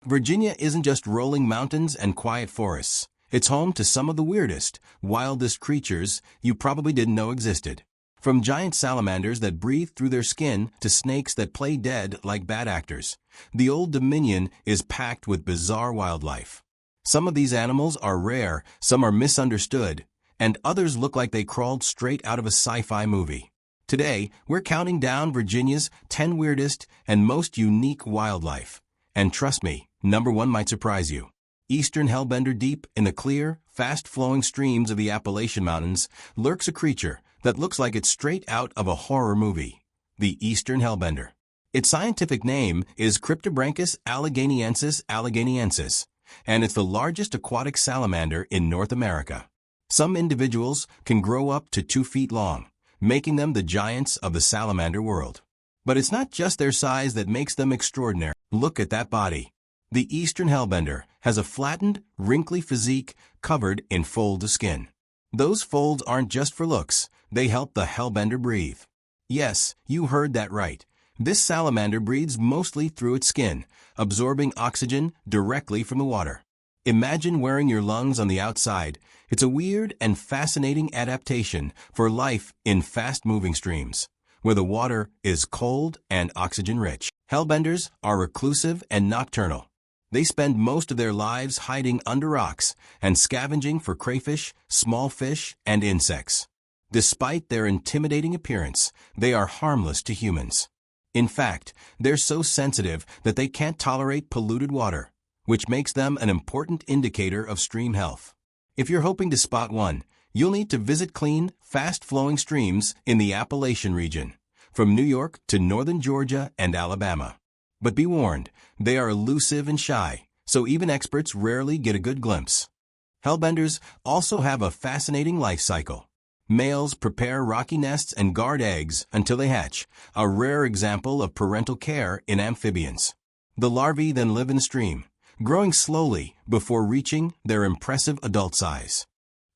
Virginia isn't just rolling mountains and quiet forests. It's home to some of the weirdest, wildest creatures you probably didn't know existed. From giant salamanders that breathe through their skin to snakes that play dead like bad actors, the Old Dominion is packed with bizarre wildlife. Some of these animals are rare, some are misunderstood, and others look like they crawled straight out of a sci-fi movie. Today, we're counting down Virginia's 10 weirdest and most unique wildlife. And trust me, number 1 might surprise you. Eastern hellbender. Deep in the clear, fast-flowing streams of the Appalachian Mountains lurks a creature that looks like it's straight out of a horror movie. The eastern hellbender. Its scientific name is Cryptobranchus alleghaniensis, and it's the largest aquatic salamander in North America. Some individuals can grow up to 2 feet long, making them the giants of the salamander world. But it's not just their size that makes them extraordinary. Look at that body. The eastern hellbender has a flattened, wrinkly physique covered in folds of skin. Those folds aren't just for looks, they help the hellbender breathe. Yes, you heard that right. This salamander breathes mostly through its skin, absorbing oxygen directly from the water. Imagine wearing your lungs on the outside. It's a weird and fascinating adaptation for life in fast-moving streams, where the water is cold and oxygen-rich. Hellbenders are reclusive and nocturnal. They spend most of their lives hiding under rocks and scavenging for crayfish, small fish, and insects. Despite their intimidating appearance, they are harmless to humans. In fact, they're so sensitive that they can't tolerate polluted water, which makes them an important indicator of stream health. If you're hoping to spot one, you'll need to visit clean, fast-flowing streams in the Appalachian region, from New York to northern Georgia and Alabama. But be warned, they are elusive and shy, so even experts rarely get a good glimpse. Hellbenders also have a fascinating life cycle. Males prepare rocky nests and guard eggs until they hatch, a rare example of parental care in amphibians. The larvae then live in the stream, growing slowly before reaching their impressive adult size.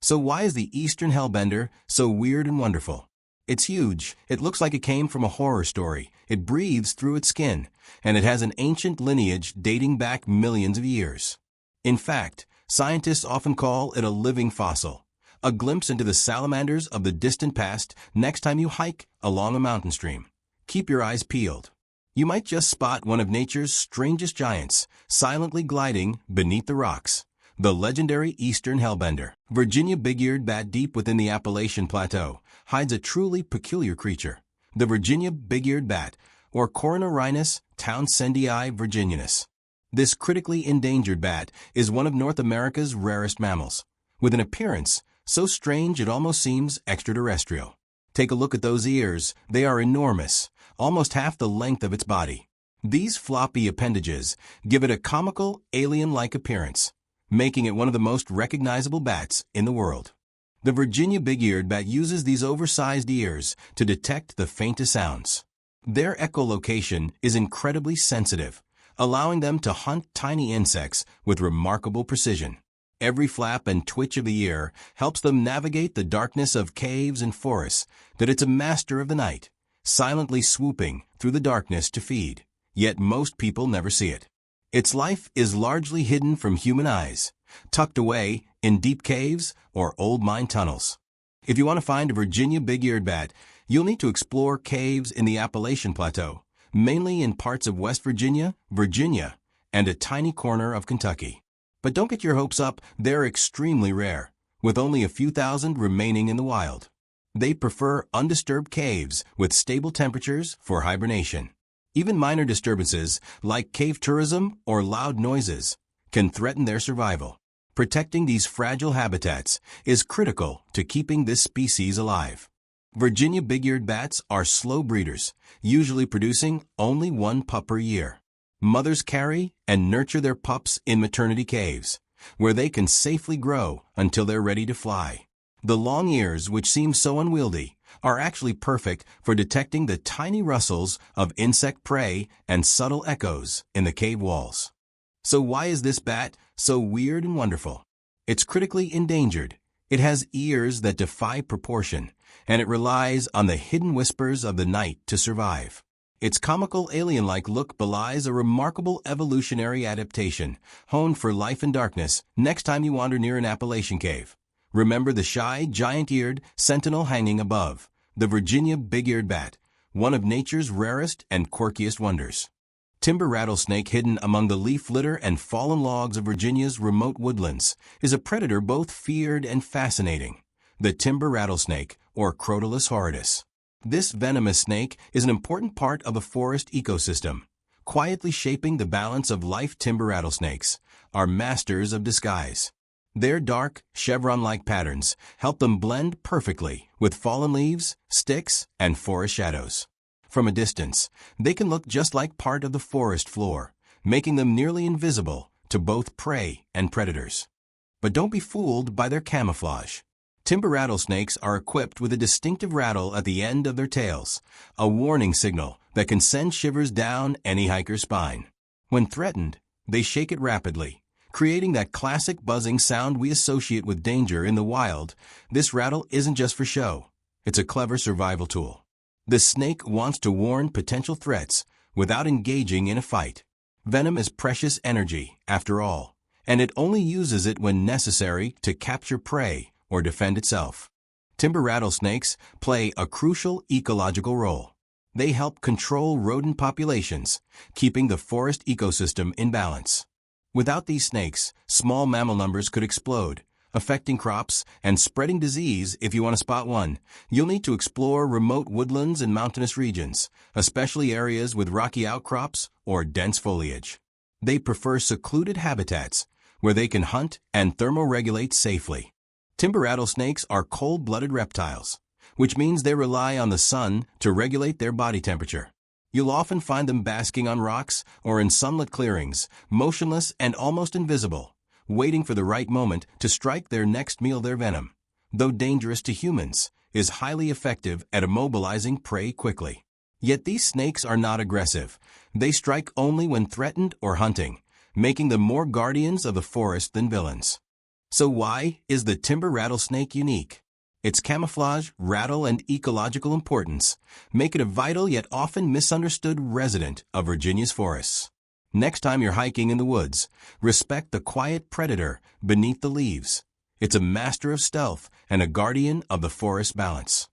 So why is the eastern hellbender so weird and wonderful? It's huge. It looks like it came from a horror story. It breathes through its skin, and it has an ancient lineage dating back millions of years. In fact, scientists often call it a living fossil, a glimpse into the salamanders of the distant past next time you hike along a mountain stream. Keep your eyes peeled. You might just spot one of nature's strangest giants, silently gliding beneath the rocks. The legendary eastern hellbender. Virginia big-eared bat. Deep within the Appalachian Plateau hides a truly peculiar creature. The Virginia big-eared bat, or Coronarhinus townsendii virginianus. This critically endangered bat is one of North America's rarest mammals, with an appearance so strange it almost seems extraterrestrial. Take a look at those ears. They are enormous, almost half the length of its body. These floppy appendages give it a comical, alien-like appearance, making it one of the most recognizable bats in the world. The Virginia big-eared bat uses these oversized ears to detect the faintest sounds. Their echolocation is incredibly sensitive, allowing them to hunt tiny insects with remarkable precision. Every flap and twitch of the ear helps them navigate the darkness of caves and forests. That it's a master of the night, silently swooping through the darkness to feed. Yet most people never see it. Its life is largely hidden from human eyes, tucked away in deep caves or old mine tunnels. If you want to find a Virginia big-eared bat, you'll need to explore caves in the Appalachian Plateau, mainly in parts of West Virginia, and a tiny corner of Kentucky. But don't get your hopes up, they're extremely rare, with only a few thousand remaining in the wild. They prefer undisturbed caves with stable temperatures for hibernation. Even minor disturbances, like cave tourism or loud noises, can threaten their survival. Protecting these fragile habitats is critical to keeping this species alive. Virginia big-eared bats are slow breeders, usually producing only 1 pup per year. Mothers carry and nurture their pups in maternity caves, where they can safely grow until they're ready to fly. The long ears, which seem so unwieldy, are actually perfect for detecting the tiny rustles of insect prey and subtle echoes in the cave walls. So why is this bat so weird and wonderful? It's critically endangered. It has ears that defy proportion, and it relies on the hidden whispers of the night to survive. Its comical alien-like look belies a remarkable evolutionary adaptation, honed for life in darkness next time you wander near an Appalachian cave. Remember the shy, giant-eared sentinel hanging above, the Virginia big-eared bat, one of nature's rarest and quirkiest wonders. Timber rattlesnake, hidden among the leaf litter and fallen logs of Virginia's remote woodlands, is a predator both feared and fascinating. The timber rattlesnake, or Crotalus horridus. This venomous snake is an important part of a forest ecosystem, quietly shaping the balance of life. Timber rattlesnakes are masters of disguise. Their dark, chevron-like patterns help them blend perfectly with fallen leaves, sticks, and forest shadows. From a distance, they can look just like part of the forest floor, making them nearly invisible to both prey and predators. But don't be fooled by their camouflage. Timber rattlesnakes are equipped with a distinctive rattle at the end of their tails, a warning signal that can send shivers down any hiker's spine. When threatened, they shake it rapidly, creating that classic buzzing sound we associate with danger in the wild. This rattle isn't just for show. It's a clever survival tool. The snake wants to warn potential threats without engaging in a fight. Venom is precious energy, after all, and it only uses it when necessary to capture prey or defend itself. Timber rattlesnakes play a crucial ecological role. They help control rodent populations, keeping the forest ecosystem in balance. Without these snakes, small mammal numbers could explode, affecting crops and spreading disease. If you want to spot one, you'll need to explore remote woodlands and mountainous regions, especially areas with rocky outcrops or dense foliage. They prefer secluded habitats where they can hunt and thermoregulate safely. Timber rattlesnakes are cold-blooded reptiles, which means they rely on the sun to regulate their body temperature. You'll often find them basking on rocks or in sunlit clearings, motionless and almost invisible, waiting for the right moment to strike their next meal. Their venom, though dangerous to humans, is highly effective at immobilizing prey quickly. Yet these snakes are not aggressive. They strike only when threatened or hunting, making them more guardians of the forest than villains. So why is the timber rattlesnake unique? Its camouflage, rattle, and ecological importance make it a vital yet often misunderstood resident of Virginia's forests. Next time you're hiking in the woods, respect the quiet predator beneath the leaves. It's a master of stealth and a guardian of the forest balance.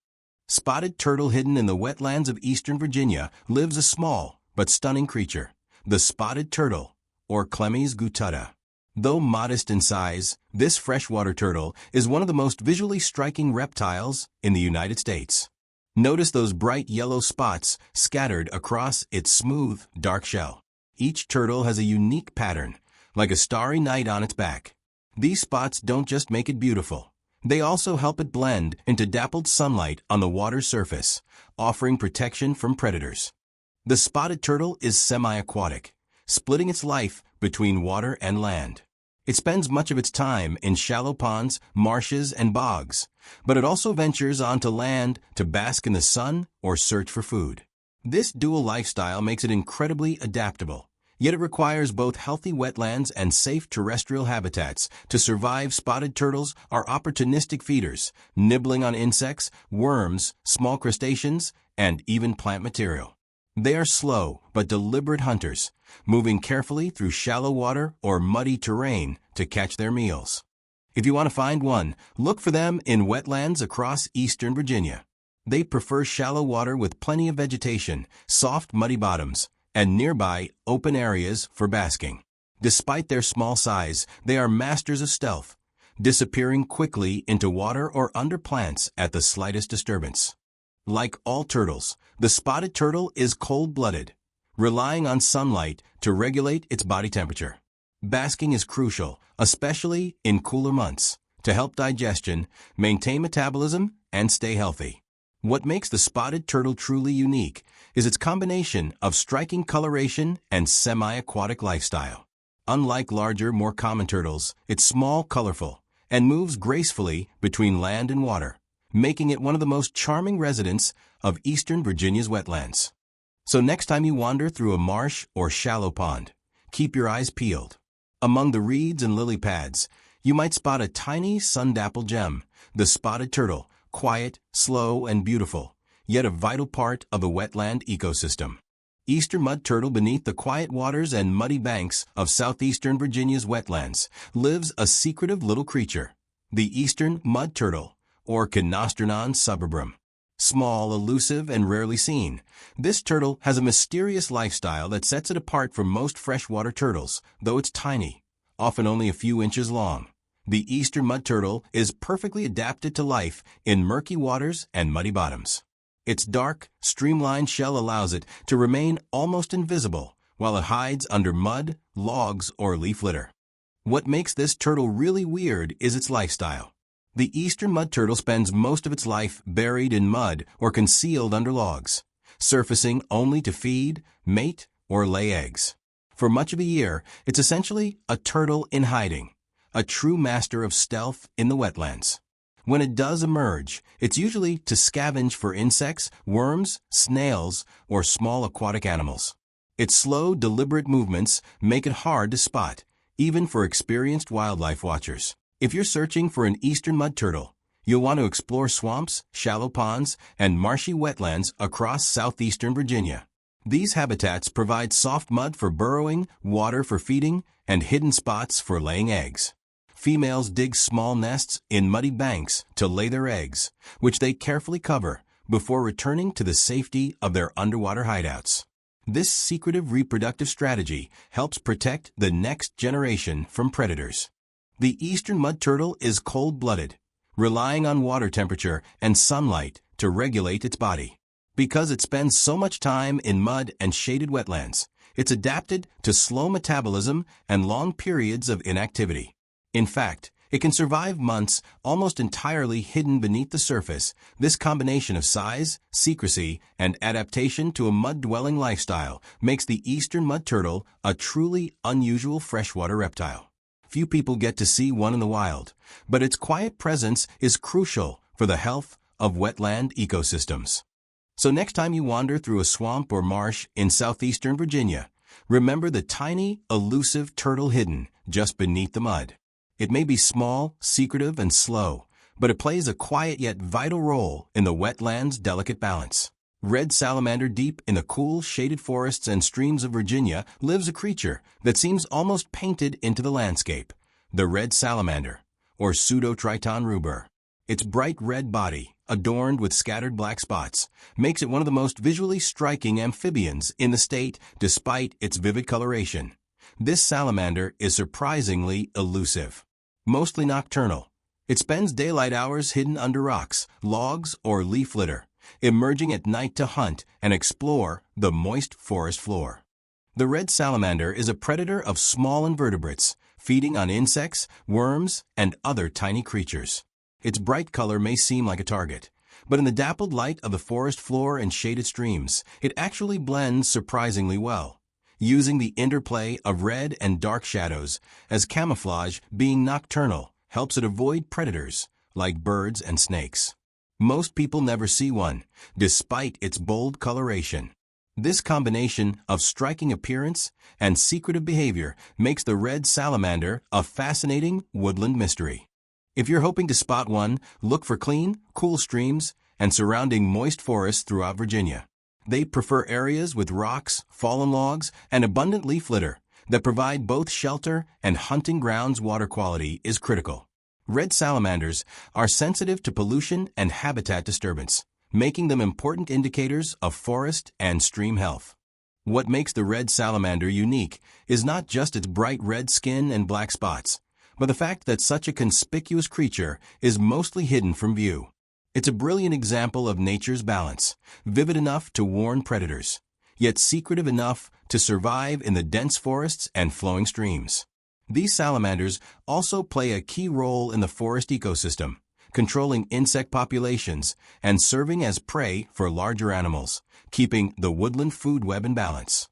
Spotted turtle, hidden in the wetlands of eastern Virginia, lives a small but stunning creature, the spotted turtle, or Chlemys gutata. Though modest in size, this freshwater turtle is one of the most visually striking reptiles in the United States. Notice those bright yellow spots scattered across its smooth, dark shell. Each turtle has a unique pattern, like a starry night on its back. These spots don't just make it beautiful. They also help it blend into dappled sunlight on the water's surface, offering protection from predators. The spotted turtle is semi-aquatic, splitting its life between water and land. It spends much of its time in shallow ponds, marshes, and bogs, but it also ventures onto land to bask in the sun or search for food. This dual lifestyle makes it incredibly adaptable, yet it requires both healthy wetlands and safe terrestrial habitats to survive. Spotted turtles are opportunistic feeders, nibbling on insects, worms, small crustaceans, and even plant material. They are slow but deliberate hunters, moving carefully through shallow water or muddy terrain to catch their meals. If you want to find one, look for them in wetlands across eastern Virginia. They prefer shallow water with plenty of vegetation, soft muddy bottoms, and nearby open areas for basking. Despite their small size, they are masters of stealth, disappearing quickly into water or under plants at the slightest disturbance. Like all turtles, the spotted turtle is cold-blooded, relying on sunlight to regulate its body temperature. Basking is crucial, especially in cooler months, to help digestion, maintain metabolism, and stay healthy. What makes the spotted turtle truly unique is its combination of striking coloration and semi-aquatic lifestyle. Unlike larger, more common turtles, it's small, colorful, and moves gracefully between land and water, making it one of the most charming residents of eastern Virginia's wetlands. So next time you wander through a marsh or shallow pond, keep your eyes peeled. Among the reeds and lily pads, you might spot a tiny sun-dappled gem, the spotted turtle, quiet, slow, and beautiful, yet a vital part of the wetland ecosystem. eastern mud turtle beneath the quiet waters and muddy banks of southeastern Virginia's wetlands lives a secretive little creature, the eastern mud turtle, or Cynostrenon suburbrum. Small, elusive, and rarely seen, this turtle has a mysterious lifestyle that sets it apart from most freshwater turtles, though it's tiny, often only a few inches long. The eastern mud turtle is perfectly adapted to life in murky waters and muddy bottoms. Its dark, streamlined shell allows it to remain almost invisible while it hides under mud, logs, or leaf litter. What makes this turtle really weird is its lifestyle. The eastern mud turtle spends most of its life buried in mud or concealed under logs, surfacing only to feed, mate, or lay eggs. For much of a year, it's essentially a turtle in hiding, a true master of stealth in the wetlands. When it does emerge, it's usually to scavenge for insects, worms, snails, or small aquatic animals. Its slow, deliberate movements make it hard to spot, even for experienced wildlife watchers. If you're searching for an eastern mud turtle, you'll want to explore swamps, shallow ponds, and marshy wetlands across southeastern Virginia. These habitats provide soft mud for burrowing, water for feeding, and hidden spots for laying eggs. Females dig small nests in muddy banks to lay their eggs, which they carefully cover before returning to the safety of their underwater hideouts. This secretive reproductive strategy helps protect the next generation from predators. The eastern mud turtle is cold-blooded, relying on water temperature and sunlight to regulate its body. Because it spends so much time in mud and shaded wetlands, it's adapted to slow metabolism and long periods of inactivity. In fact, it can survive months almost entirely hidden beneath the surface. This combination of size, secrecy, and adaptation to a mud-dwelling lifestyle makes the eastern mud turtle a truly unusual freshwater reptile. Few people get to see one in the wild, but its quiet presence is crucial for the health of wetland ecosystems. So next time you wander through a swamp or marsh in southeastern Virginia, remember the tiny, elusive turtle hidden just beneath the mud. It may be small, secretive, and slow, but it plays a quiet yet vital role in the wetland's delicate balance. Red salamander deep in the cool, shaded forests and streams of Virginia lives a creature that seems almost painted into the landscape, the red salamander, or Pseudotriton ruber. Its bright red body, adorned with scattered black spots, makes it one of the most visually striking amphibians in the state despite its vivid coloration. This salamander is surprisingly elusive. Mostly nocturnal, it spends daylight hours hidden under rocks, logs, or leaf litter, emerging at night to hunt and explore the moist forest floor. The red salamander is a predator of small invertebrates, feeding on insects, worms, and other tiny creatures. Its bright color may seem like a target, but in the dappled light of the forest floor and shaded streams, it actually blends surprisingly well, using the interplay of red and dark shadows as camouflage. Being nocturnal helps it avoid predators like birds and snakes. Most people never see one, despite its bold coloration. This combination of striking appearance and secretive behavior makes the red salamander a fascinating woodland mystery. If you're hoping to spot one, look for clean, cool streams and surrounding moist forests throughout Virginia. They prefer areas with rocks, fallen logs, and abundant leaf litter that provide both shelter and hunting grounds. Water quality is critical. Red salamanders are sensitive to pollution and habitat disturbance, making them important indicators of forest and stream health. What makes the red salamander unique is not just its bright red skin and black spots, but the fact that such a conspicuous creature is mostly hidden from view. It's a brilliant example of nature's balance, vivid enough to warn predators, yet secretive enough to survive in the dense forests and flowing streams. These salamanders also play a key role in the forest ecosystem, controlling insect populations and serving as prey for larger animals, keeping the woodland food web in balance.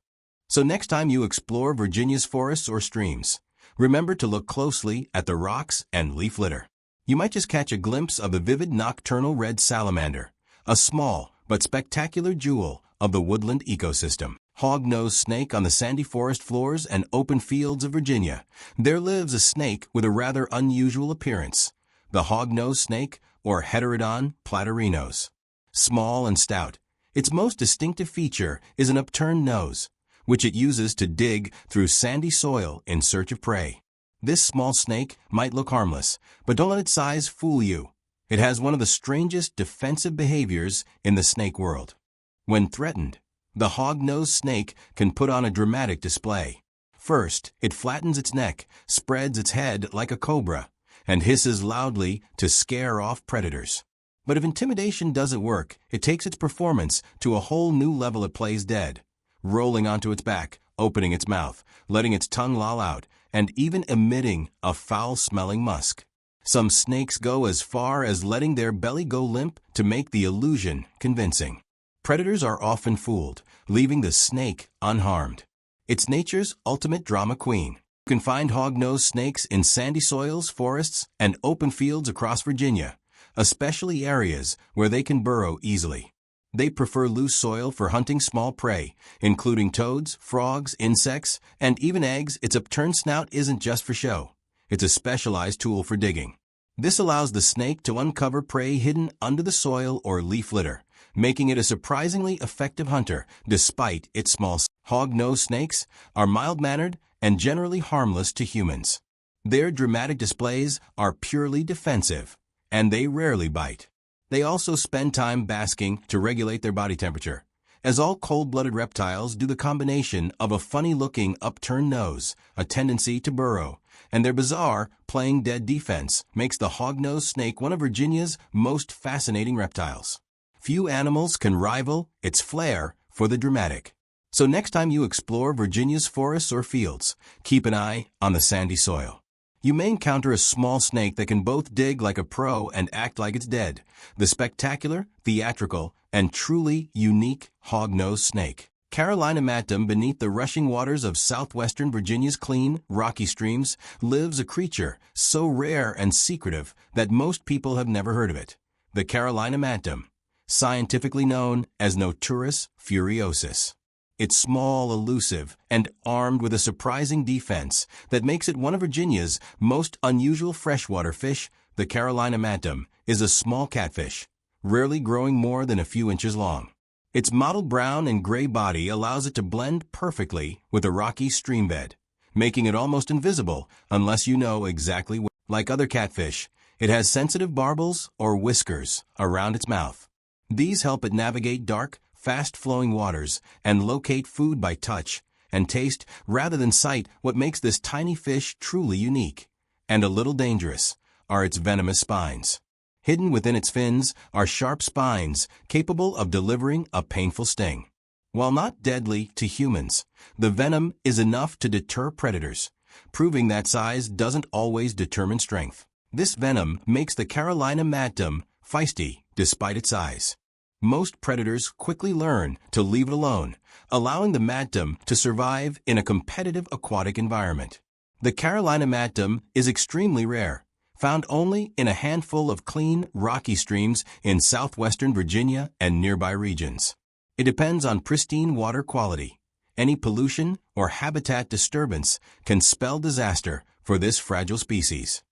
So next time you explore Virginia's forests or streams, remember to look closely at the rocks and leaf litter. You might just catch a glimpse of the vivid nocturnal red salamander, a small but spectacular jewel of the woodland ecosystem. Hog-nosed snake on the sandy forest floors and open fields of Virginia. There lives a snake with a rather unusual appearance, the hog-nosed snake, or Heterodon platyrrhinos. Small and stout, Its most distinctive feature is an upturned nose, which it uses to dig through sandy soil in search of prey. This small snake might look harmless, but don't let its size fool you. It has one of the strangest defensive behaviors in the snake world. When threatened, the hog-nosed snake can put on a dramatic display. First, it flattens its neck, spreads its head like a cobra, and hisses loudly to scare off predators. But if intimidation doesn't work, it takes its performance to a whole new level. It plays dead, rolling onto its back, opening its mouth, letting its tongue loll out, and even emitting a foul-smelling musk. Some snakes go as far as letting their belly go limp to make the illusion convincing. Predators are often fooled, leaving the snake unharmed. It's nature's ultimate drama queen. You can find hog-nosed snakes in sandy soils, forests, and open fields across Virginia, especially areas where they can burrow easily. They prefer loose soil for hunting small prey, including toads, frogs, insects, and even eggs. Its upturned snout isn't just for show. It's a specialized tool for digging. This allows the snake to uncover prey hidden under the soil or leaf litter, making it a surprisingly effective hunter despite its small size. Hog-nosed snakes are mild-mannered and generally harmless to humans. Their dramatic displays are purely defensive, and they rarely bite. They also spend time basking to regulate their body temperature. As all cold-blooded reptiles do, the combination of a funny-looking upturned nose, a tendency to burrow, and their bizarre playing dead defense makes the hog-nosed snake one of Virginia's most fascinating reptiles. Few animals can rival its flair for the dramatic. So next time you explore Virginia's forests or fields, keep an eye on the sandy soil. You may encounter a small snake that can both dig like a pro and act like it's dead. The spectacular, theatrical, and truly unique hog-nosed snake. Carolina matum. Beneath the rushing waters of southwestern Virginia's clean, rocky streams lives a creature so rare and secretive that most people have never heard of it. The Carolina matum, scientifically known as Noturus furiosus. It's small, elusive, and armed with a surprising defense that makes it one of Virginia's most unusual freshwater fish. The Carolina matum is a small catfish, rarely growing more than a few inches long. Its mottled brown and gray body allows it to blend perfectly with a rocky stream bed, making it almost invisible unless you know exactly where. Like other catfish, it has sensitive barbels or whiskers around its mouth. These help it navigate dark, fast-flowing waters and locate food by touch and taste rather than sight. What makes this tiny fish truly unique and a little dangerous are its venomous spines. Hidden within its fins are sharp spines capable of delivering a painful sting. While not deadly to humans, the venom is enough to deter predators, proving that size doesn't always determine strength. This venom makes the Carolina matum feisty despite its size. Most predators quickly learn to leave it alone, allowing the matum to survive in a competitive aquatic environment. The Carolina matum is extremely rare, found only in a handful of clean, rocky streams in southwestern Virginia and nearby regions. It depends on pristine water quality. Any pollution or habitat disturbance can spell disaster for this fragile species.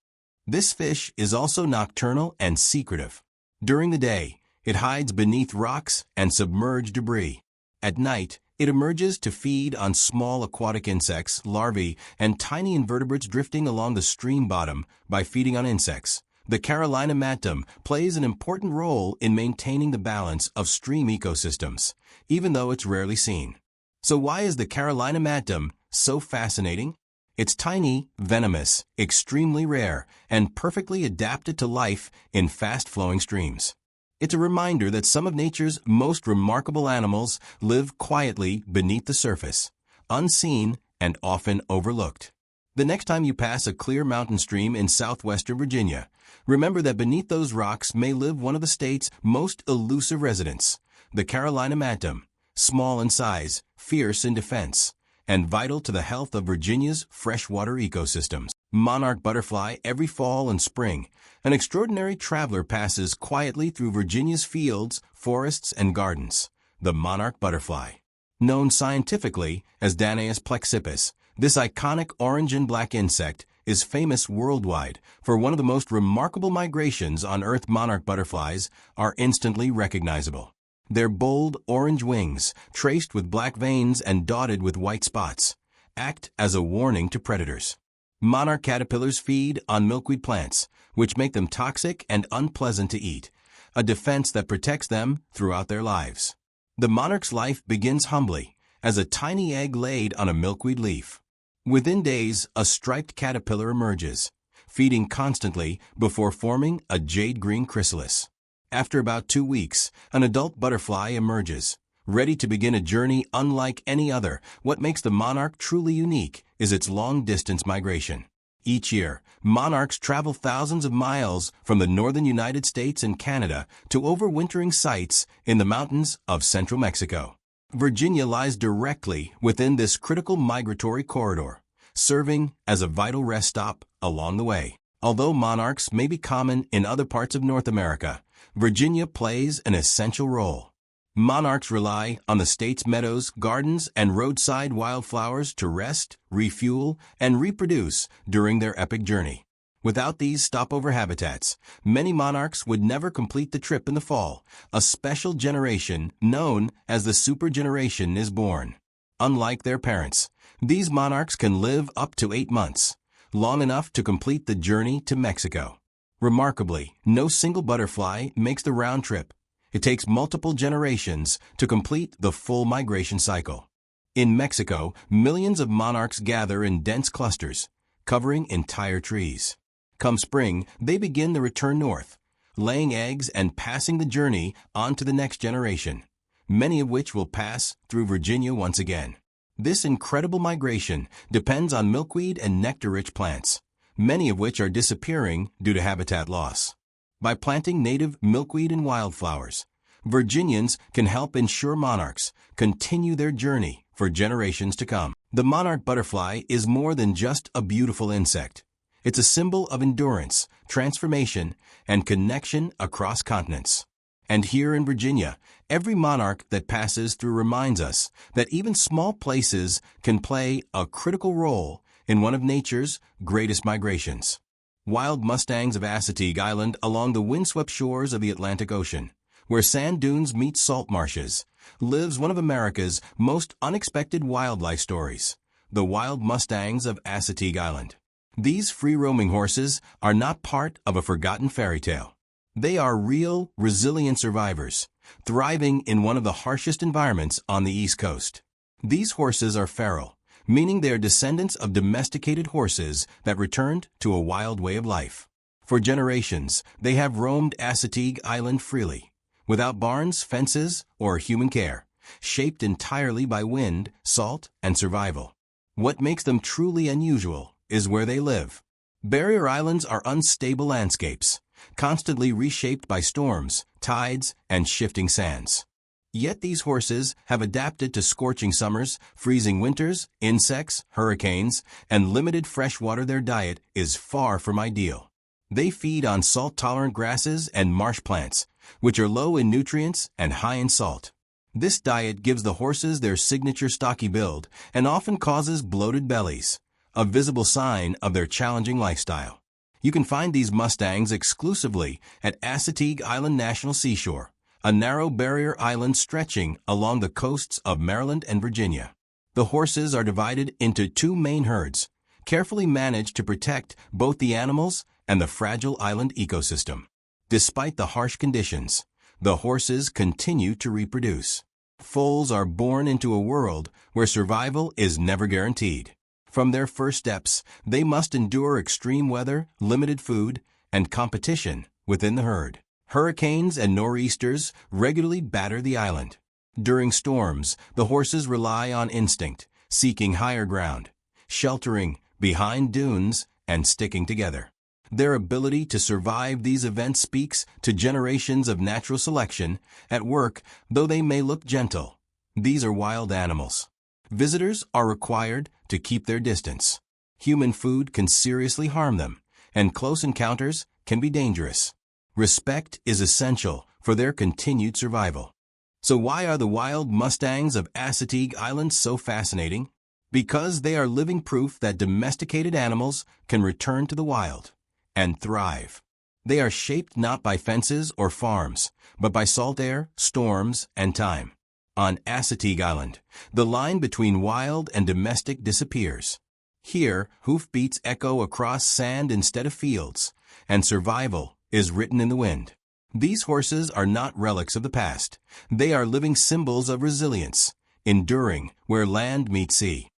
This fish is also nocturnal and secretive. During the day, it hides beneath rocks and submerged debris. At night, it emerges to feed on small aquatic insects, larvae, and tiny invertebrates drifting along the stream bottom. By feeding on insects, the Carolina matum plays an important role in maintaining the balance of stream ecosystems, even though it's rarely seen. So why is the Carolina matum so fascinating? It's tiny, venomous, extremely rare, and perfectly adapted to life in fast-flowing streams. It's a reminder that some of nature's most remarkable animals live quietly beneath the surface, unseen and often overlooked. The next time you pass a clear mountain stream in southwestern Virginia, remember that beneath those rocks may live one of the state's most elusive residents, the Carolina matum, small in size, fierce in defense, and vital to the health of Virginia's freshwater ecosystems. Monarch butterfly. Every fall and spring, an extraordinary traveler passes quietly through Virginia's fields, forests, and gardens. The monarch butterfly. Known scientifically as Danaus plexippus, this iconic orange and black insect is famous worldwide for one of the most remarkable migrations on Earth. Monarch butterflies are instantly recognizable. Their bold orange wings, traced with black veins and dotted with white spots, act as a warning to predators. Monarch caterpillars feed on milkweed plants, which make them toxic and unpleasant to eat, a defense that protects them throughout their lives. The monarch's life begins humbly, as a tiny egg laid on a milkweed leaf. Within days, a striped caterpillar emerges, feeding constantly before forming a jade-green chrysalis. After about 2 weeks, an adult butterfly emerges, ready to begin a journey unlike any other. What makes the monarch truly unique is its long-distance migration. Each year, monarchs travel thousands of miles from the northern United States and Canada to overwintering sites in the mountains of central Mexico. Virginia lies directly within this critical migratory corridor, serving as a vital rest stop along the way. Although monarchs may be common in other parts of North America, Virginia plays an essential role. Monarchs rely on the state's meadows, gardens, and roadside wildflowers to rest, refuel, and reproduce during their epic journey. Without these stopover habitats, many monarchs would never complete the trip in the fall. A special generation known as the super generation is born. Unlike their parents, these monarchs can live up to 8 months, long enough to complete the journey to Mexico. Remarkably, no single butterfly makes the round trip. It takes multiple generations to complete the full migration cycle. In Mexico, millions of monarchs gather in dense clusters, covering entire trees. Come spring, they begin the return north, laying eggs and passing the journey on to the next generation, many of which will pass through Virginia once again. This incredible migration depends on milkweed and nectar-rich plants, many of which are disappearing due to habitat loss. By planting native milkweed and wildflowers, Virginians can help ensure monarchs continue their journey for generations to come. The monarch butterfly is more than just a beautiful insect. It's a symbol of endurance, transformation, and connection across continents. And here in Virginia, every monarch that passes through reminds us that even small places can play a critical role in one of nature's greatest migrations. Wild mustangs of Assateague Island along the windswept shores of the Atlantic Ocean, where sand dunes meet salt marshes, lives one of America's most unexpected wildlife stories, the wild mustangs of Assateague Island. These free-roaming horses are not part of a forgotten fairy tale. They are real, resilient survivors, thriving in one of the harshest environments on the East Coast. These horses are feral, meaning they are descendants of domesticated horses that returned to a wild way of life. For generations, they have roamed Assateague Island freely, without barns, fences, or human care, shaped entirely by wind, salt, and survival. What makes them truly unusual is where they live. Barrier islands are unstable landscapes, constantly reshaped by storms, tides, and shifting sands. Yet these horses have adapted to scorching summers, freezing winters, insects, hurricanes, and limited fresh water. Their diet is far from ideal. They feed on salt-tolerant grasses and marsh plants, which are low in nutrients and high in salt. This diet gives the horses their signature stocky build and often causes bloated bellies, a visible sign of their challenging lifestyle. You can find these mustangs exclusively at Assateague Island National Seashore, a narrow barrier island stretching along the coasts of Maryland and Virginia. The horses are divided into 2 main herds, carefully managed to protect both the animals and the fragile island ecosystem. Despite the harsh conditions, the horses continue to reproduce. Foals are born into a world where survival is never guaranteed. From their first steps, they must endure extreme weather, limited food, and competition within the herd. Hurricanes and nor'easters regularly batter the island. During storms, the horses rely on instinct, seeking higher ground, sheltering behind dunes, and sticking together. Their ability to survive these events speaks to generations of natural selection at work. Though they may look gentle, these are wild animals. Visitors are required to keep their distance. Human food can seriously harm them, and close encounters can be dangerous. Respect is essential for their continued survival. So why are the wild mustangs of Assateague Island so fascinating? Because they are living proof that domesticated animals can return to the wild and thrive. They are shaped not by fences or farms, but by salt air, storms, and time. On Assateague Island, the line between wild and domestic disappears. Here, hoofbeats echo across sand instead of fields, and survival is written in the wind. These horses are not relics of the past. They are living symbols of resilience, enduring where land meets sea.